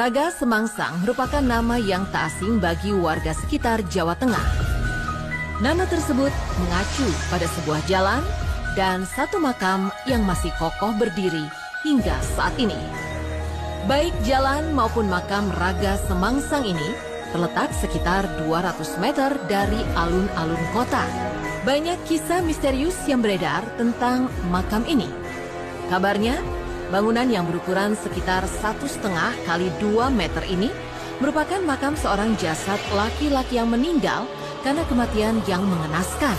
Raga Semangsang merupakan nama yang tak asing bagi warga sekitar Jawa Tengah. Nama tersebut mengacu pada sebuah jalan dan satu makam yang masih kokoh berdiri hingga saat ini. Baik jalan maupun makam Raga Semangsang ini terletak sekitar 200 meter dari alun-alun kota. Banyak kisah misterius yang beredar tentang makam ini. Kabarnya, bangunan yang berukuran sekitar 1,5 kali 2 meter ini merupakan makam seorang jasad laki-laki yang meninggal karena kematian yang mengenaskan.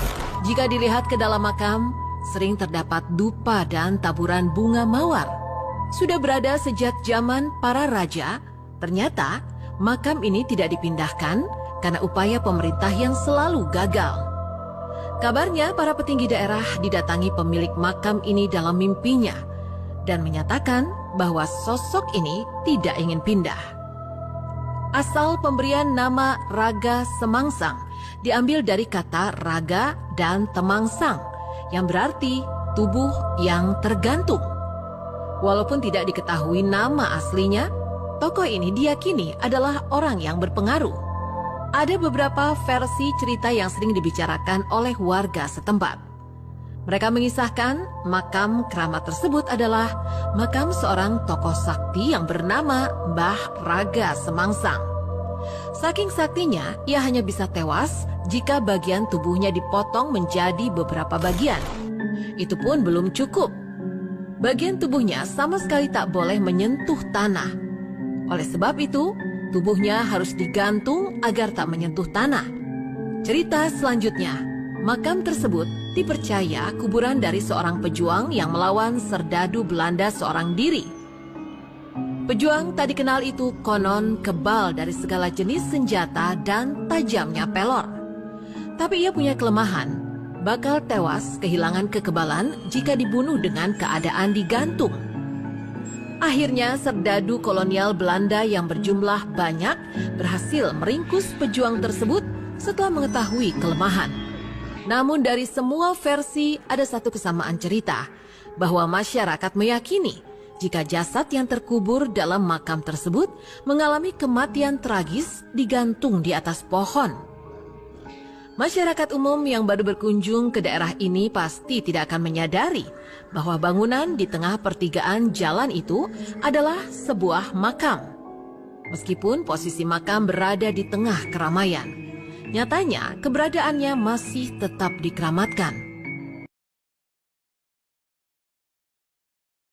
Jika dilihat ke dalam makam, sering terdapat dupa dan taburan bunga mawar. Sudah berada sejak zaman para raja, ternyata makam ini tidak dipindahkan karena upaya pemerintah yang selalu gagal. Kabarnya para petinggi daerah didatangi pemilik makam ini dalam mimpinya dan menyatakan bahwa sosok ini tidak ingin pindah. Asal pemberian nama Raga Semangsang diambil dari kata raga dan temangsang, yang berarti tubuh yang tergantung. Walaupun tidak diketahui nama aslinya, tokoh ini diyakini adalah orang yang berpengaruh. Ada beberapa versi cerita yang sering dibicarakan oleh warga setempat. Mereka mengisahkan makam keramat tersebut adalah makam seorang tokoh sakti yang bernama Mbah Raga Semangsang. Saking saktinya, ia hanya bisa tewas jika bagian tubuhnya dipotong menjadi beberapa bagian. Itu pun belum cukup. Bagian tubuhnya sama sekali tak boleh menyentuh tanah. Oleh sebab itu, tubuhnya harus digantung agar tak menyentuh tanah. Cerita selanjutnya, makam tersebut dipercaya kuburan dari seorang pejuang yang melawan serdadu Belanda seorang diri. Pejuang tak dikenal itu konon kebal dari segala jenis senjata dan tajamnya pelor. Tapi ia punya kelemahan, bakal tewas kehilangan kekebalan jika dibunuh dengan keadaan digantung. Akhirnya serdadu kolonial Belanda yang berjumlah banyak berhasil meringkus pejuang tersebut setelah mengetahui kelemahan. Namun dari semua versi ada satu kesamaan cerita, bahwa masyarakat meyakini jika jasad yang terkubur dalam makam tersebut mengalami kematian tragis digantung di atas pohon. Masyarakat umum yang baru berkunjung ke daerah ini pasti tidak akan menyadari bahwa bangunan di tengah pertigaan jalan itu adalah sebuah makam. Meskipun posisi makam berada di tengah keramaian, nyatanya keberadaannya masih tetap dikeramatkan.